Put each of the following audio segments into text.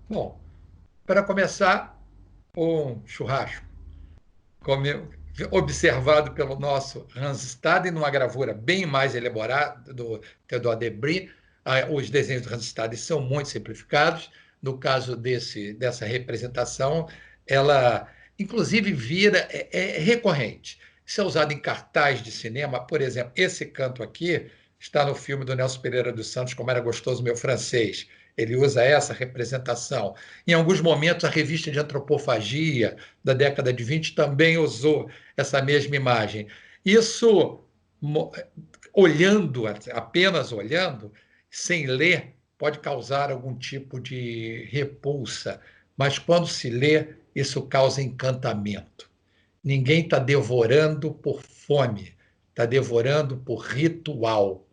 Bom, para começar, um churrasco, como observado pelo nosso Hans Staden, numa gravura bem mais elaborada do Theodore Debris. Os desenhos do Hans Staden são muito simplificados. No caso dessa representação, ela, inclusive, é recorrente. Isso é usado em cartaz de cinema. Por exemplo, esse canto aqui está no filme do Nelson Pereira dos Santos, Como Era Gostoso Meu Francês. Ele usa essa representação. Em alguns momentos, a revista de antropofagia da década de 20 também usou essa mesma imagem. Isso, olhando, apenas olhando, sem ler, pode causar algum tipo de repulsa, mas quando se lê, isso causa encantamento. Ninguém está devorando por fome, está devorando por ritual.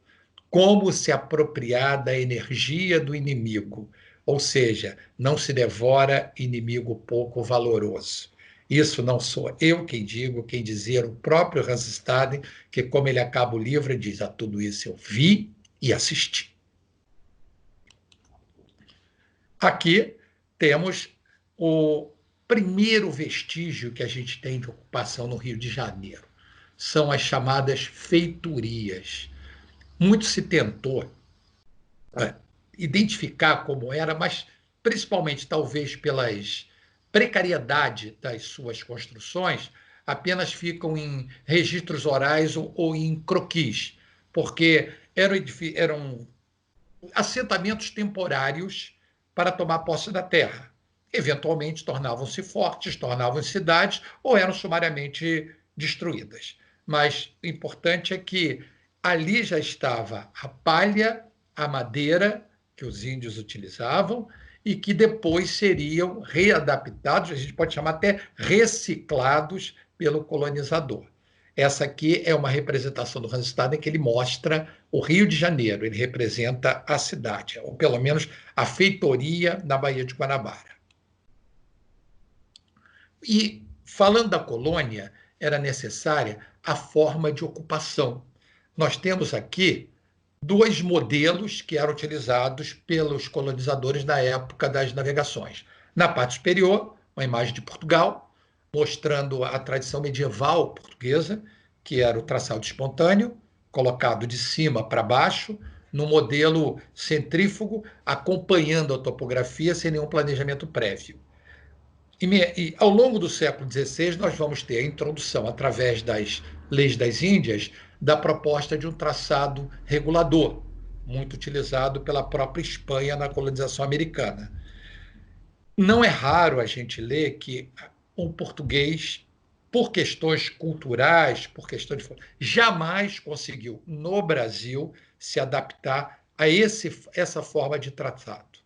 Como se apropriar da energia do inimigo, ou seja, não se devora inimigo pouco valoroso. Isso não sou eu quem digo, quem dizer o próprio Hans Staden, que como ele acaba o livro, diz: a tudo isso eu vi e assisti. Aqui temos o primeiro vestígio que a gente tem de ocupação no Rio de Janeiro. São as chamadas feitorias. Muito se tentou identificar como era, mas principalmente talvez pelas precariedade das suas construções, apenas ficam em registros orais ou em croquis, porque eram assentamentos temporários para tomar posse da terra. Eventualmente tornavam-se fortes, tornavam-se cidades ou eram sumariamente destruídas. Mas o importante é que ali já estava a palha, a madeira que os índios utilizavam e que depois seriam readaptados, a gente pode chamar até reciclados pelo colonizador. Essa aqui é uma representação do Hans Staden que ele mostra o Rio de Janeiro, ele representa a cidade, ou pelo menos a feitoria na Baía de Guanabara. E, falando da colônia, era necessária a forma de ocupação. Nós temos aqui dois modelos que eram utilizados pelos colonizadores na época das navegações. Na parte superior, uma imagem de Portugal, mostrando a tradição medieval portuguesa, que era o traçado espontâneo, colocado de cima para baixo, no modelo centrífugo, acompanhando a topografia sem nenhum planejamento prévio. E ao longo do século XVI, nós vamos ter a introdução, através das leis das Índias, da proposta de um traçado regulador, muito utilizado pela própria Espanha na colonização americana. Não é raro a gente ler que o português, por questões culturais, por questões de jamais conseguiu, no Brasil, se adaptar a essa forma de tratado.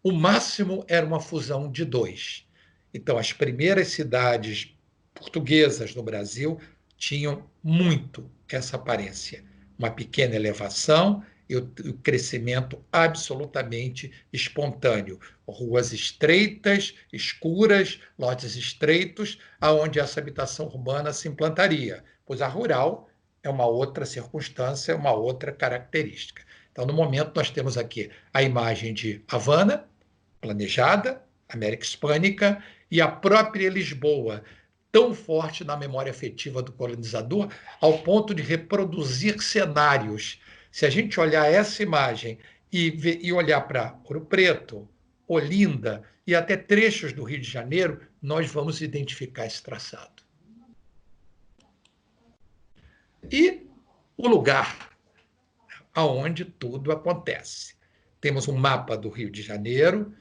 O máximo era uma fusão de dois. Então, as primeiras cidades portuguesas no Brasil tinham muito essa aparência. Uma pequena elevação e o crescimento absolutamente espontâneo. Ruas estreitas, escuras, lotes estreitos, aonde essa habitação urbana se implantaria, pois a rural é uma outra circunstância, uma outra característica. Então, no momento, nós temos aqui a imagem de Havana, planejada, América Hispânica, e a própria Lisboa, tão forte na memória afetiva do colonizador, ao ponto de reproduzir cenários. Se a gente olhar essa imagem e olhar para Ouro Preto, Olinda e até trechos do Rio de Janeiro, nós vamos identificar esse traçado. E o lugar aonde tudo acontece. Temos um mapa do Rio de Janeiro,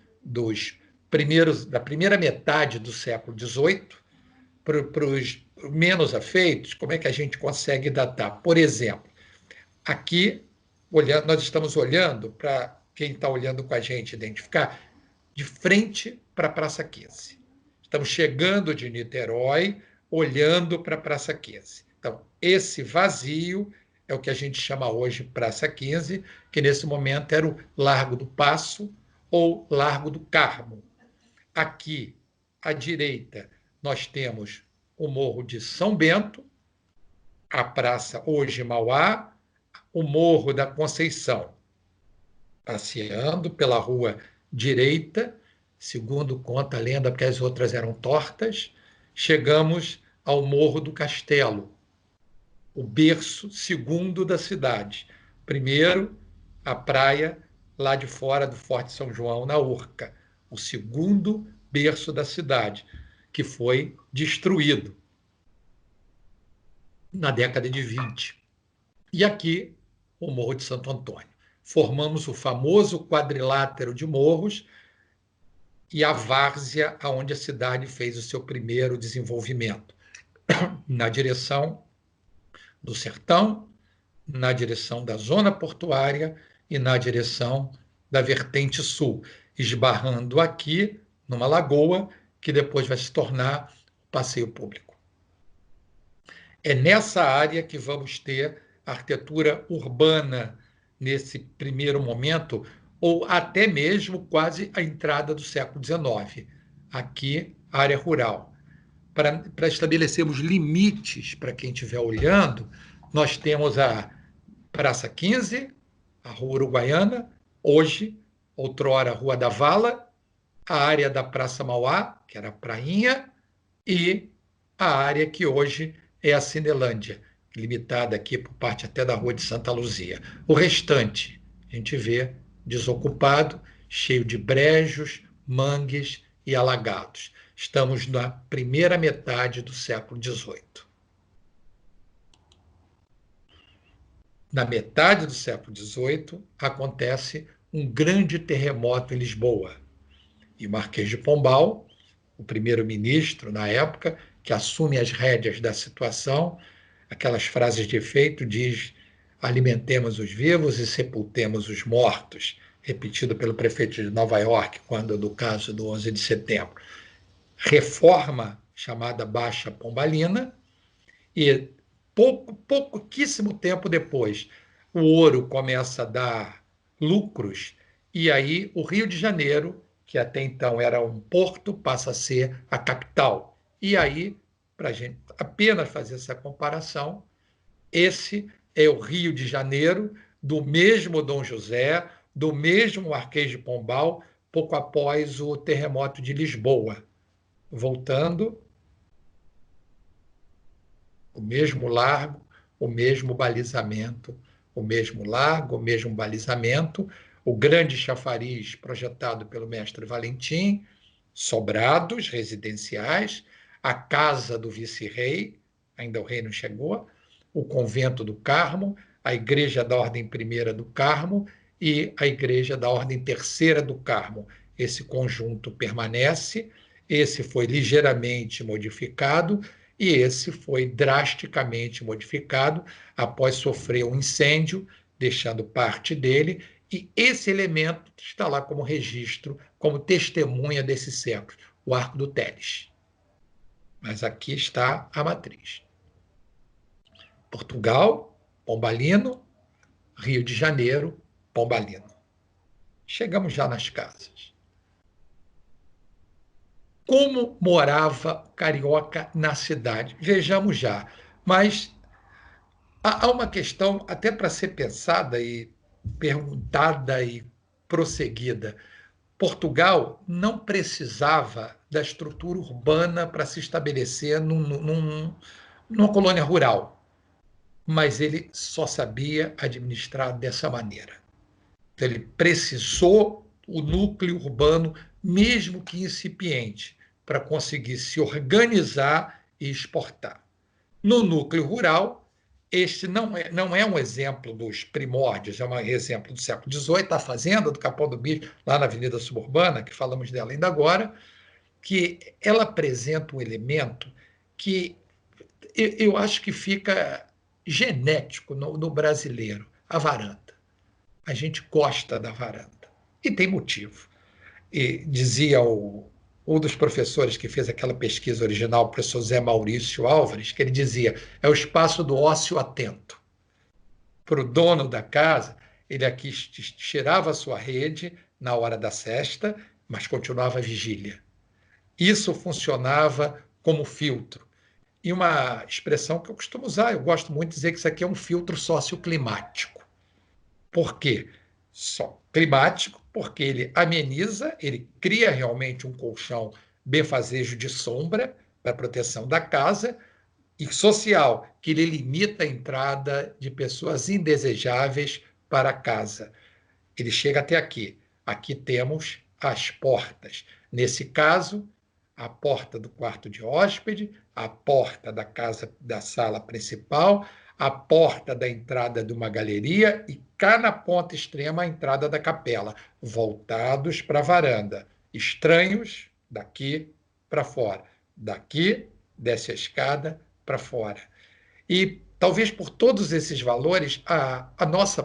da primeira metade do século XVIII, para os menos afeitos, como é que a gente consegue datar? Por exemplo, aqui nós estamos olhando, para quem está olhando com a gente identificar, de frente para a Praça 15. Estamos chegando de Niterói, olhando para a Praça 15. Então, esse vazio é o que a gente chama hoje Praça 15, que nesse momento era o Largo do Paço ou Largo do Carmo. Aqui, à direita, nós temos o Morro de São Bento, a Praça hoje Mauá, o Morro da Conceição, passeando pela rua direita, segundo conta a lenda, porque as outras eram tortas, chegamos ao Morro do Castelo, o berço segundo da cidade. Primeiro, a praia lá de fora do Forte São João, na Urca, o segundo berço da cidade, que foi destruído na década de 20. E aqui, o Morro de Santo Antônio. Formamos o famoso quadrilátero de morros e a várzea, onde a cidade fez o seu primeiro desenvolvimento, na direção do sertão, na direção da zona portuária e na direção da vertente sul, esbarrando aqui numa lagoa que depois vai se tornar passeio público. É nessa área que vamos ter arquitetura urbana nesse primeiro momento, ou até mesmo quase a entrada do século XIX. Aqui, área rural. Para estabelecermos limites para quem estiver olhando, nós temos a Praça 15, a Rua Uruguaiana, hoje, outrora, Rua da Vala, a área da Praça Mauá, que era a Prainha, e a área que hoje é a Cinelândia, limitada aqui por parte até da Rua de Santa Luzia. O restante, a gente vê desocupado, cheio de brejos, mangues e alagados. Estamos na primeira metade do século XVIII. Na metade do século XVIII, acontece um grande terremoto em Lisboa. E o Marquês de Pombal, o primeiro-ministro na época, que assume as rédeas da situação, aquelas frases de efeito, diz: alimentemos os vivos e sepultemos os mortos, repetido pelo prefeito de Nova York, quando no caso do 11 de setembro. Reforma chamada Baixa Pombalina, e pouquíssimo tempo depois, o ouro começa a dar lucros, e aí o Rio de Janeiro, que até então era um porto, passa a ser a capital. E aí, para a gente apenas fazer essa comparação, esse é o Rio de Janeiro, do mesmo Dom José, do mesmo Marquês de Pombal, pouco após o terremoto de Lisboa. Voltando, o mesmo largo, o mesmo balizamento, o mesmo largo, o mesmo balizamento, o grande chafariz projetado pelo mestre Valentim, sobrados residenciais, a casa do vice-rei, ainda o rei não chegou, o convento do Carmo, a igreja da Ordem Primeira do Carmo e a igreja da Ordem Terceira do Carmo. Esse conjunto permanece, esse foi ligeiramente modificado e esse foi drasticamente modificado após sofrer um incêndio, deixando parte dele, e esse elemento está lá como registro, como testemunha desse século, o Arco do Teles. Mas aqui está a matriz. Portugal, Pombalino, Rio de Janeiro, Pombalino. Chegamos já nas casas. Como morava o carioca na cidade? Vejamos já. Mas há uma questão até para ser pensada e perguntada e prosseguida. Portugal não precisava da estrutura urbana para se estabelecer numa colônia rural, mas ele só sabia administrar dessa maneira. Então, ele precisou o núcleo urbano, mesmo que incipiente, para conseguir se organizar e exportar. No núcleo rural, este não é um exemplo dos primórdios, é um exemplo do século XVIII, a Fazenda do Capão do Bicho, lá na Avenida Suburbana, que falamos dela ainda agora, que ela apresenta um elemento que eu acho que fica genético no brasileiro, a varanda. A gente gosta da varanda. E tem motivo. E dizia um dos professores que fez aquela pesquisa original, o professor Zé Maurício Álvares, que ele dizia: é o espaço do ócio atento. Para o dono da casa, ele aqui tirava a sua rede na hora da sesta, mas continuava a vigília. Isso funcionava como filtro. E uma expressão que eu costumo usar, eu gosto muito de dizer que isso aqui é um filtro socioclimático. Por quê? só climático, porque ele ameniza, ele cria realmente um colchão benfazejo de sombra para proteção da casa, e social, que ele limita a entrada de pessoas indesejáveis para a casa. Ele chega até aqui. Aqui temos as portas. Nesse caso, a porta do quarto de hóspede, a porta da casa da sala principal, a porta da entrada de uma galeria e cá na ponta extrema a entrada da capela, voltados para a varanda. Estranhos daqui para fora. Daqui desce a escada para fora. E talvez por todos esses valores,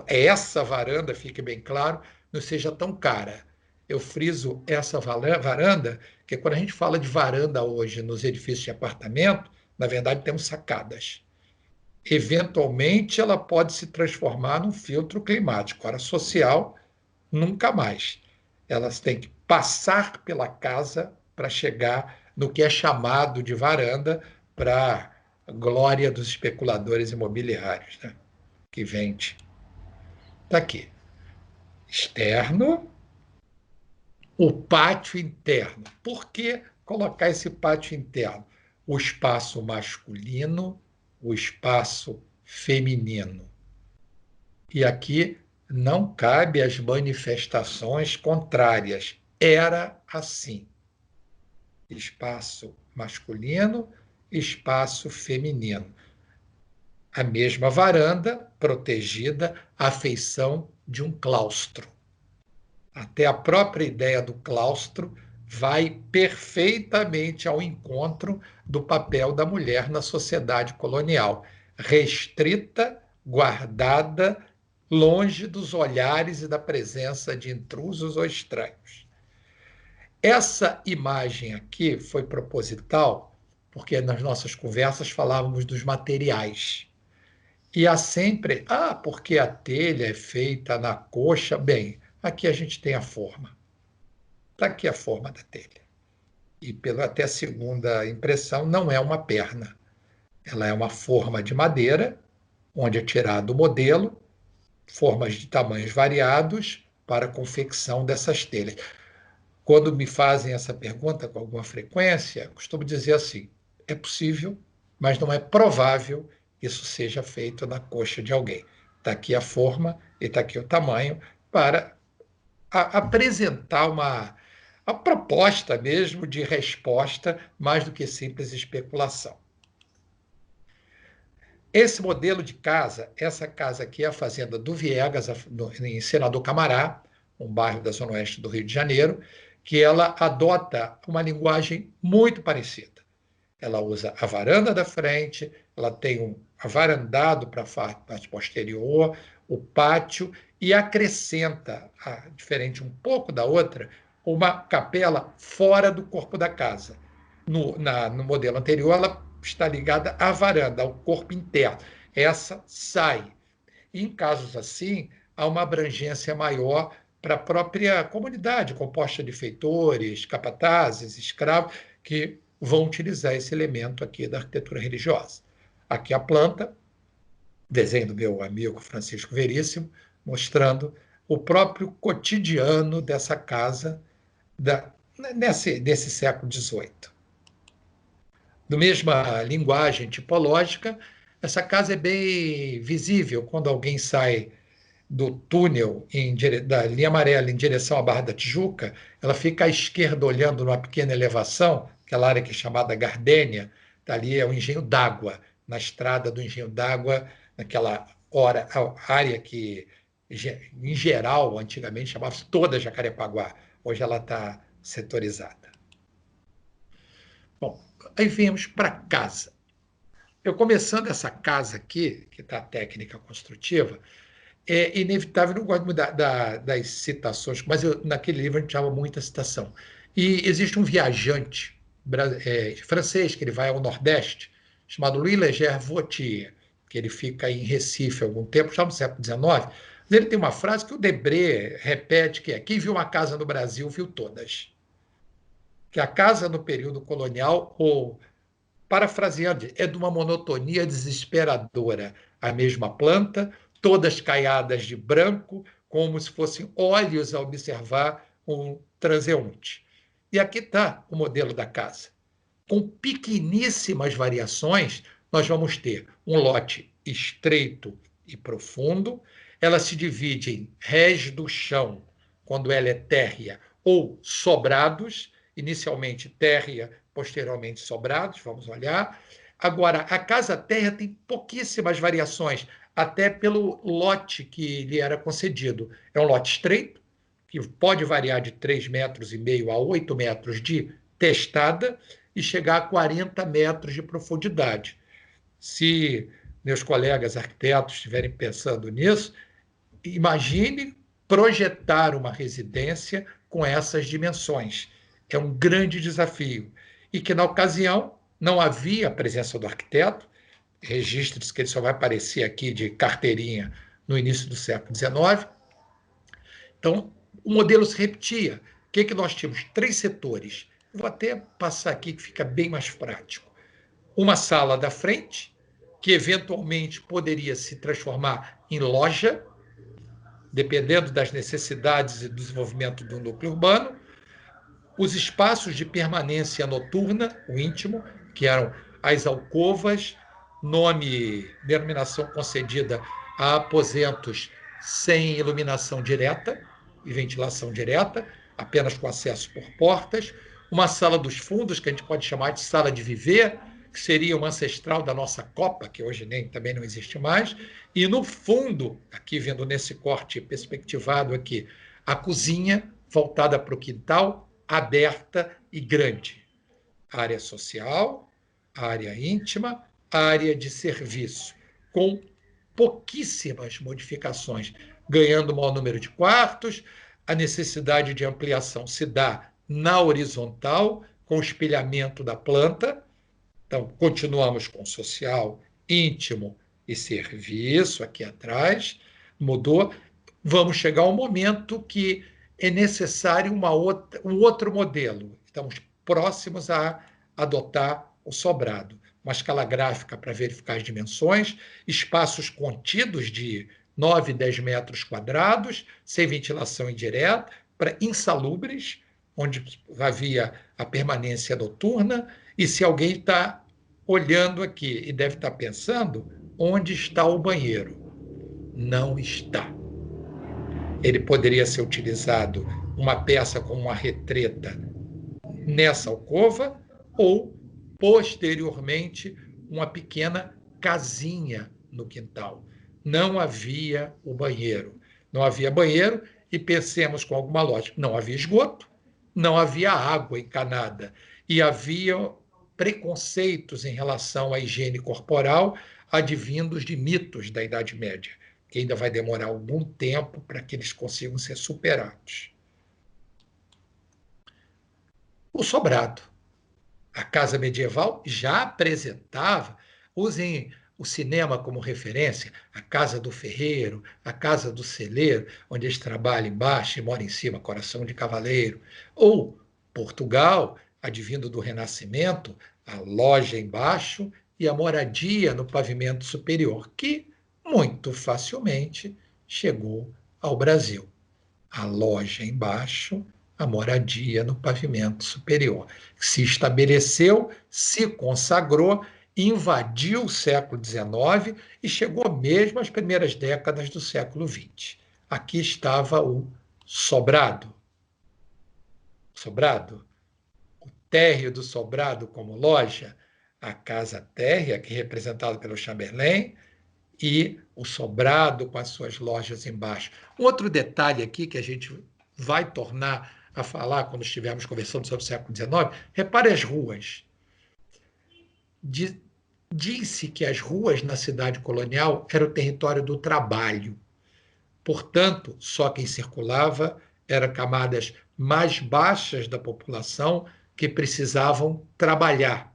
essa varanda, fique bem claro, não seja tão cara. Eu friso essa varanda, porque quando a gente fala de varanda hoje nos edifícios de apartamento, na verdade temos sacadas. Eventualmente, ela pode se transformar num filtro climático. Ora, social, nunca mais. Elas têm que passar pela casa para chegar no que é chamado de varanda, para a glória dos especuladores imobiliários, né? Que vende. Está aqui. Externo, o pátio interno. Por que colocar esse pátio interno? O espaço masculino, o espaço feminino. E aqui não cabe as manifestações contrárias. Era assim. Espaço masculino, espaço feminino. A mesma varanda protegida à feição de um claustro. Até a própria ideia do claustro vai perfeitamente ao encontro do papel da mulher na sociedade colonial, restrita, guardada, longe dos olhares e da presença de intrusos ou estranhos. Essa imagem aqui foi proposital, porque nas nossas conversas falávamos dos materiais. E há sempre, porque a telha é feita na coxa. Bem, aqui a gente tem a forma. Está aqui a forma da telha. E pela até segunda impressão, não é uma perna. Ela é uma forma de madeira, onde é tirado o modelo, formas de tamanhos variados para a confecção dessas telhas. Quando me fazem essa pergunta com alguma frequência, costumo dizer assim: é possível, mas não é provável que isso seja feito na coxa de alguém. Está aqui a forma e está aqui o tamanho para apresentar a proposta mesmo de resposta, mais do que simples especulação. Esse modelo de casa, essa casa aqui é a fazenda do Viegas, em Senador Camará, um bairro da Zona Oeste do Rio de Janeiro, que ela adota uma linguagem muito parecida. Ela usa a varanda da frente, ela tem um avarandado para a parte posterior, o pátio, e acrescenta, diferente um pouco da outra, uma capela fora do corpo da casa. No modelo anterior, ela está ligada à varanda, ao corpo interno. Essa sai. E, em casos assim, há uma abrangência maior para a própria comunidade, composta de feitores, capatazes, escravos, que vão utilizar esse elemento aqui da arquitetura religiosa. Aqui a planta, desenho do meu amigo Francisco Veríssimo, mostrando o próprio cotidiano dessa casa nesse século XVIII. Da mesma linguagem tipológica, essa casa é bem visível quando alguém sai do túnel da linha amarela em direção à Barra da Tijuca. Ela fica à esquerda olhando numa pequena elevação, aquela área que é chamada Gardênia. Dali é o engenho d'água, na estrada do engenho d'água, naquela área que, em geral, antigamente chamava-se toda Jacarepaguá. Hoje ela está setorizada. Bom, aí viemos para casa. Eu começando essa casa aqui, que está a técnica construtiva, é inevitável, não gosto muito das citações, mas naquele livro a gente chama muita citação. E existe um viajante francês, que ele vai ao Nordeste, chamado Louis Léger Vautier, que ele fica em Recife há algum tempo, já no século XIX. Mas ele tem uma frase que o Debré repete, que é: quem viu uma casa no Brasil viu todas. Que a casa no período colonial, ou parafraseando, é de uma monotonia desesperadora. A mesma planta, todas caiadas de branco, como se fossem olhos a observar um transeunte. E aqui está o modelo da casa. Com pequeníssimas variações, nós vamos ter um lote estreito e profundo. Ela se divide em rés do chão, quando ela é térrea, ou sobrados, inicialmente térrea, posteriormente sobrados, vamos olhar. Agora, a casa térrea tem pouquíssimas variações, até pelo lote que lhe era concedido. É um lote estreito, que pode variar de 3,5 metros a 8 metros de testada e chegar a 40 metros de profundidade. Se meus colegas arquitetos estiverem pensando nisso, imagine projetar uma residência com essas dimensões. É um grande desafio. E que, na ocasião, não havia a presença do arquiteto, registros que ele só vai aparecer aqui de carteirinha no início do século XIX. Então, o modelo se repetia. O que nós tínhamos? 3 setores. Vou até passar aqui que fica bem mais prático. Uma sala da frente, que eventualmente poderia se transformar em loja, dependendo das necessidades e do desenvolvimento do núcleo urbano. Os espaços de permanência noturna, o íntimo, que eram as alcovas, denominação concedida a aposentos sem iluminação direta e ventilação direta, apenas com acesso por portas. Uma sala dos fundos, que a gente pode chamar de sala de viver, que seria uma ancestral da nossa copa, que hoje também não existe mais. E no fundo, aqui vendo nesse corte perspectivado aqui, a cozinha voltada para o quintal, aberta e grande. Área social, área íntima, área de serviço, com pouquíssimas modificações, ganhando o maior número de quartos. A necessidade de ampliação se dá na horizontal, com o espelhamento da planta. Então, continuamos com social, íntimo e serviço aqui atrás. Mudou. Vamos chegar ao momento que é necessário um outro modelo. Estamos próximos a adotar o sobrado. Uma escala gráfica para verificar as dimensões, espaços contidos de 9, 10 metros quadrados, sem ventilação indireta, para insalubres, onde havia a permanência noturna. E se alguém está olhando aqui e deve estar pensando, onde está o banheiro? Não está. Ele poderia ser utilizado uma peça como uma retreta nessa alcova ou, posteriormente, uma pequena casinha no quintal. Não havia o banheiro. Não havia banheiro e pensemos com alguma lógica, não havia esgoto, não havia água encanada e havia preconceitos em relação à higiene corporal advindos de mitos da Idade Média, que ainda vai demorar algum tempo para que eles consigam ser superados. O sobrado. A casa medieval já apresentava, usem o cinema como referência, a casa do ferreiro, a casa do celeiro, onde eles trabalham embaixo e moram em cima, coração de cavaleiro. Ou Portugal, advindo do Renascimento, a loja embaixo e a moradia no pavimento superior, que muito facilmente chegou ao Brasil. A loja embaixo, a moradia no pavimento superior. Se estabeleceu, se consagrou, invadiu o século XIX e chegou mesmo às primeiras décadas do século XX. Aqui estava o sobrado. Sobrado. O térreo do sobrado como loja, a casa térrea, que é representada pelo Chamberlain, e o sobrado com as suas lojas embaixo. Um outro detalhe aqui que a gente vai tornar a falar quando estivermos conversando sobre o século XIX, repare as ruas. Diz-se que as ruas na cidade colonial eram o território do trabalho. Portanto, só quem circulava eram camadas mais baixas da população que precisavam trabalhar.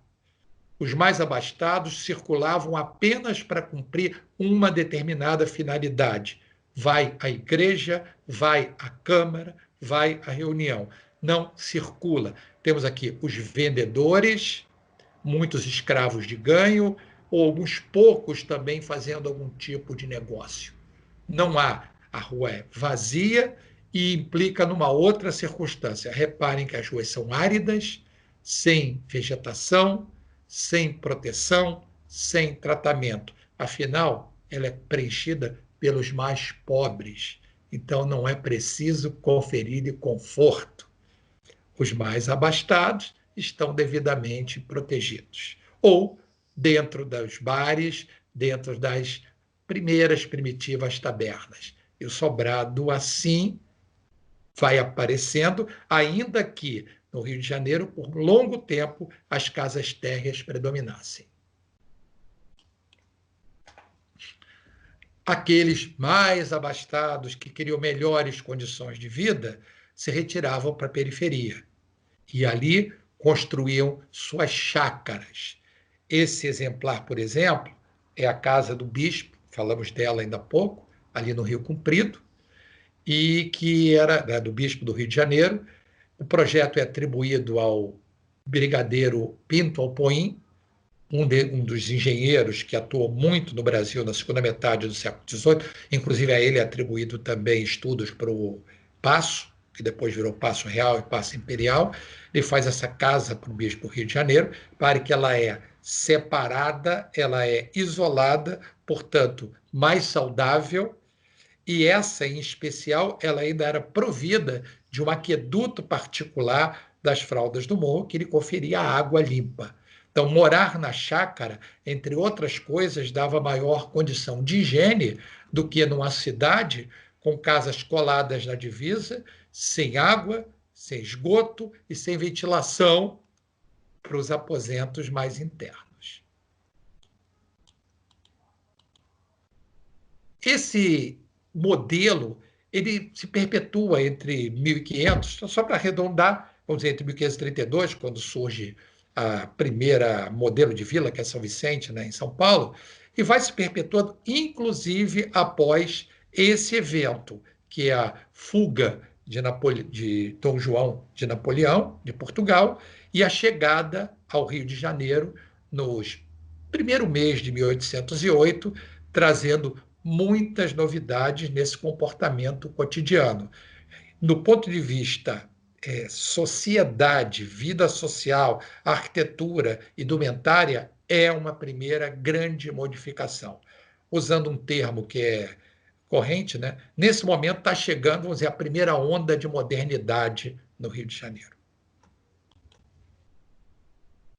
Os mais abastados circulavam apenas para cumprir uma determinada finalidade. Vai à igreja, vai à câmara, vai à reunião. Não circula. Temos aqui os vendedores, muitos escravos de ganho, ou alguns poucos também fazendo algum tipo de negócio. Não há A rua é vazia e implica numa outra circunstância. Reparem que as ruas são áridas, sem vegetação, sem proteção, sem tratamento. Afinal, ela é preenchida pelos mais pobres. Então, não é preciso conferir conforto. Os mais abastados estão devidamente protegidos. Ou dentro dos bares, dentro das primeiras primitivas tabernas. E o sobrado, assim, vai aparecendo, ainda que no Rio de Janeiro, por longo tempo, as casas térreas predominassem. Aqueles mais abastados, que queriam melhores condições de vida, se retiravam para a periferia e ali construíam suas chácaras. Esse exemplar, por exemplo, é a casa do bispo, falamos dela ainda há pouco, ali no Rio Comprido, e que era, né, do bispo do Rio de Janeiro. O projeto é atribuído ao brigadeiro Pinto Alpoim, um dos engenheiros que atuou muito no Brasil na segunda metade do século XVIII. Inclusive, a ele é atribuído também estudos para o Paço, que depois virou Paço Real e Paço Imperial. Ele faz essa casa para o bispo do Rio de Janeiro, para que ela é separada, ela é isolada, portanto, mais saudável, e essa, em especial, ela ainda era provida de um aqueduto particular das Fraldas do Morro, que lhe conferia água limpa. Então, morar na chácara, entre outras coisas, dava maior condição de higiene do que numa cidade com casas coladas na divisa, sem água, sem esgoto e sem ventilação para os aposentos mais internos. Esse modelo ele se perpetua entre 1500, só para arredondar, vamos dizer, entre 1532, quando surge a primeira modelo de vila, que é São Vicente, né, em São Paulo, e vai se perpetuando, inclusive, após esse evento, que é a fuga de Dom João de Napoleão, de Portugal, e a chegada ao Rio de Janeiro nos primeiro mês de 1808, trazendo muitas novidades nesse comportamento cotidiano. Do ponto de vista sociedade, vida social, arquitetura, indumentária, é uma primeira grande modificação. Usando um termo que é corrente, né? Nesse momento está chegando, vamos dizer, a primeira onda de modernidade no Rio de Janeiro.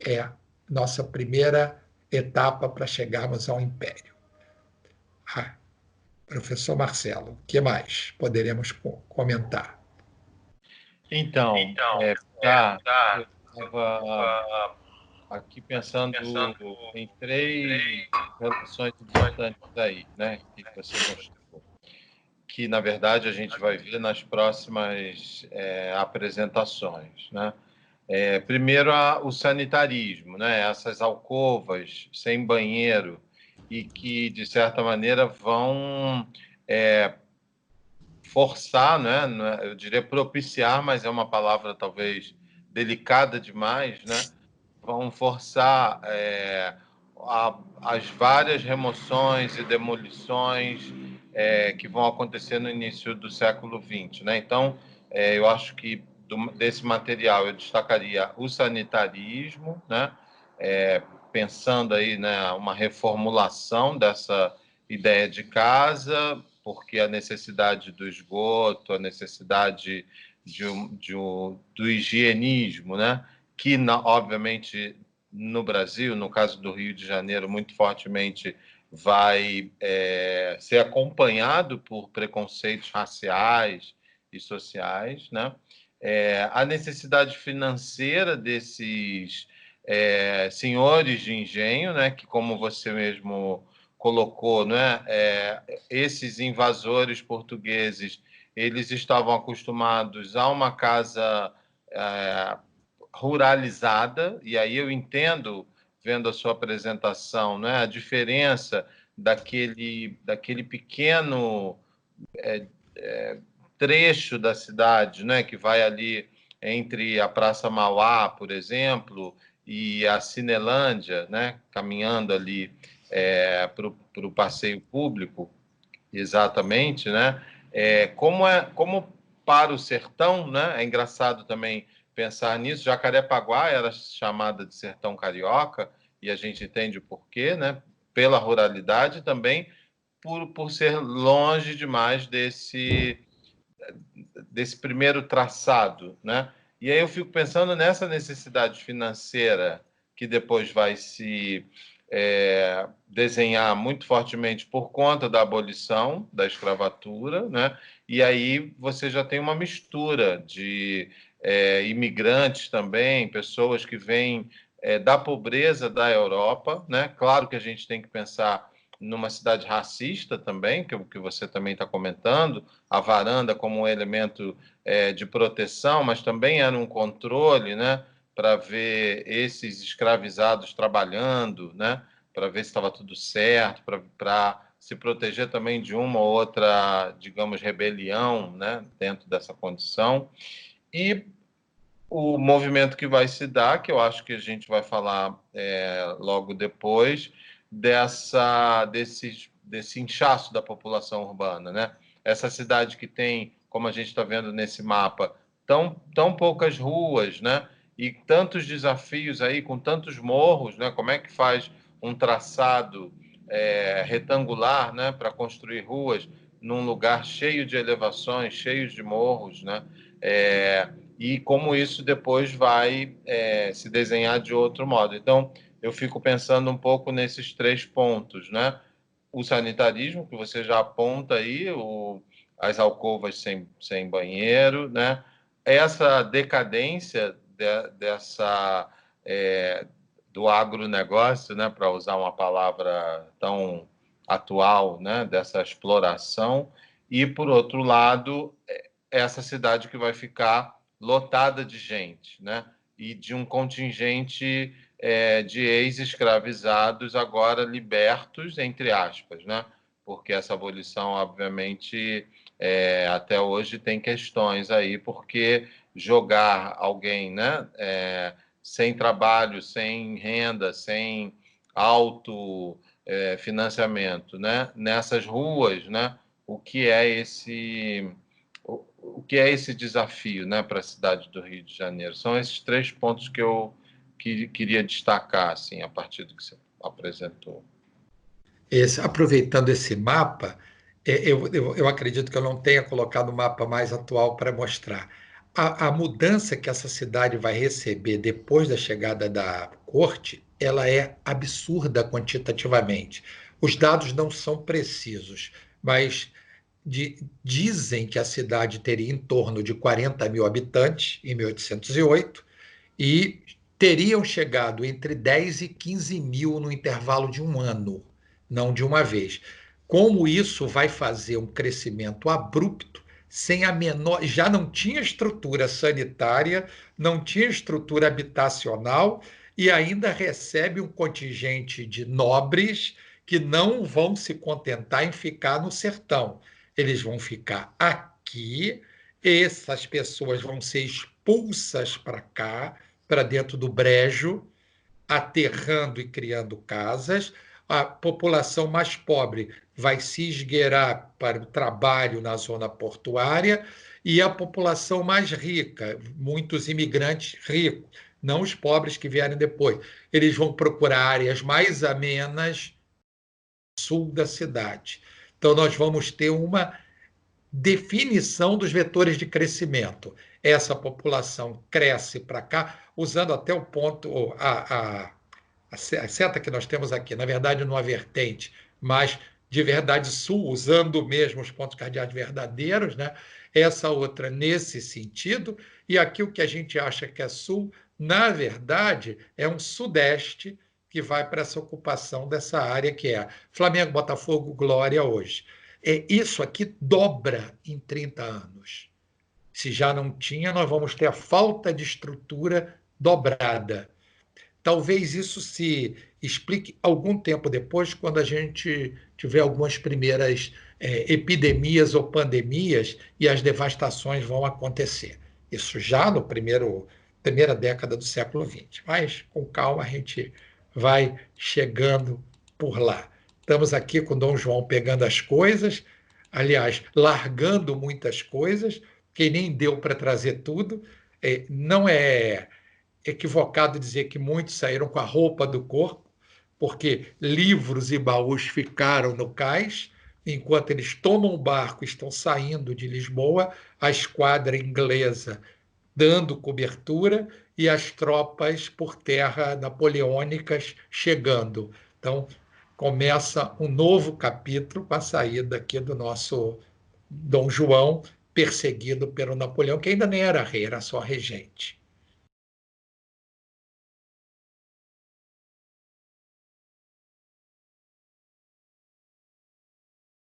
É nossa primeira etapa para chegarmos ao império. Ah, professor Marcelo, o que mais poderemos comentar? Então, eu estava aqui pensando em três relações importantes aí, né, que você mostrou, que, na verdade, a gente vai ver nas próximas apresentações, né? Primeiro, o sanitarismo, né? Essas alcovas sem banheiro e que, de certa maneira, vão forçar, né? Eu diria propiciar, mas é uma palavra talvez delicada demais, né? Vão forçar as várias remoções e demolições que vão acontecer no início do século XX, né? Então, eu acho que desse material eu destacaria o sanitarismo, né? Pensando aí, né, uma reformulação dessa ideia de casa, porque a necessidade do esgoto, a necessidade do higienismo, né? Que, obviamente, no Brasil, no caso do Rio de Janeiro, muito fortemente vai ser acompanhado por preconceitos raciais e sociais, né? A necessidade financeira desses senhores de engenho, né? Que, como você mesmo colocou, né? Esses invasores portugueses, eles estavam acostumados a uma casa ruralizada, e aí eu entendo, vendo a sua apresentação, né, a diferença daquele pequeno trecho da cidade, né, que vai ali entre a Praça Mauá, por exemplo, e a Cinelândia, né, caminhando ali para o passeio público, exatamente, né? Como para o sertão, né? É engraçado também pensar nisso. Jacarepaguá era chamada de sertão carioca, e a gente entende o porquê, né? Pela ruralidade também, por ser longe demais desse primeiro traçado, né? E aí eu fico pensando nessa necessidade financeira que depois vai se desenhar muito fortemente por conta da abolição da escravatura, né? E aí você já tem uma mistura de imigrantes também, pessoas que vêm da pobreza da Europa, né? Claro que a gente tem que pensar numa cidade racista também, que você também está comentando, a varanda como um elemento de proteção, mas também era um controle, né, para ver esses escravizados trabalhando, né, para ver se estava tudo certo, para se proteger também de uma ou outra, digamos, rebelião, né, dentro dessa condição. E o movimento que vai se dar, que eu acho que a gente vai falar logo depois, desse inchaço da população urbana, né? Essa cidade que tem, como a gente está vendo nesse mapa, tão poucas ruas, né? E tantos desafios aí, com tantos morros, né? Como é que faz um traçado retangular, né? Para construir ruas num lugar cheio de elevações, cheio de morros, né? E como isso depois vai se desenhar de outro modo. Então, eu fico pensando um pouco nesses 3 pontos, né? O sanitarismo, que você já aponta aí, as alcovas sem banheiro, né? Essa decadência do agronegócio, né? Para usar uma palavra tão atual, né? Dessa exploração. E, por outro lado, essa cidade que vai ficar lotada de gente, né? E de um contingente de ex-escravizados agora libertos, entre aspas, né? Porque essa abolição, obviamente, até hoje tem questões aí, porque jogar alguém, né, sem trabalho, sem renda, sem financiamento, né, nessas ruas, né, o que é esse desafio, né, para a cidade do Rio de Janeiro? São esses 3 pontos que eu queria destacar, assim, a partir do que você apresentou. Aproveitando esse mapa, eu acredito que eu não tenha colocado o mapa mais atual para mostrar. A mudança que essa cidade vai receber depois da chegada da corte, ela é absurda quantitativamente. Os dados não são precisos, mas dizem que a cidade teria em torno de 40 mil habitantes em 1808 e teriam chegado entre 10 e 15 mil no intervalo de um ano, não de uma vez. Como isso vai fazer um crescimento abrupto, sem a menor. Já não tinha estrutura sanitária, não tinha estrutura habitacional e ainda recebe um contingente de nobres que não vão se contentar em ficar no sertão. Eles vão ficar aqui, essas pessoas vão ser expulsas para cá, para dentro do brejo, aterrando e criando casas. A população mais pobre vai se esgueirar para o trabalho na zona portuária e a população mais rica, muitos imigrantes ricos, não os pobres que vierem depois, eles vão procurar áreas mais amenas sul da cidade. Então, nós vamos ter uma definição dos vetores de crescimento. Essa população cresce para cá, usando até o ponto, a seta que nós temos aqui, na verdade, numa vertente, mas de verdade sul, usando mesmo os pontos cardeais verdadeiros, né? Essa outra nesse sentido, e aqui o que a gente acha que é sul, na verdade, é um sudeste que vai para essa ocupação dessa área que é Flamengo, Botafogo, Glória hoje. Isso aqui dobra em 30 anos. Se já não tinha, nós vamos ter a falta de estrutura dobrada. Talvez isso se explique algum tempo depois, quando a gente tiver algumas primeiras epidemias ou pandemias e as devastações vão acontecer. Isso já no primeira década do século XX. Mas, com calma, a gente vai chegando por lá. Estamos aqui com Dom João pegando as coisas, aliás, largando muitas coisas, que nem deu para trazer tudo. Não é equivocado dizer que muitos saíram com a roupa do corpo, porque livros e baús ficaram no cais, enquanto eles tomam o barco e estão saindo de Lisboa, a esquadra inglesa dando cobertura e as tropas por terra napoleônicas chegando. Então, começa um novo capítulo com a saída aqui do nosso Dom João, perseguido pelo Napoleão, que ainda nem era rei, era só regente.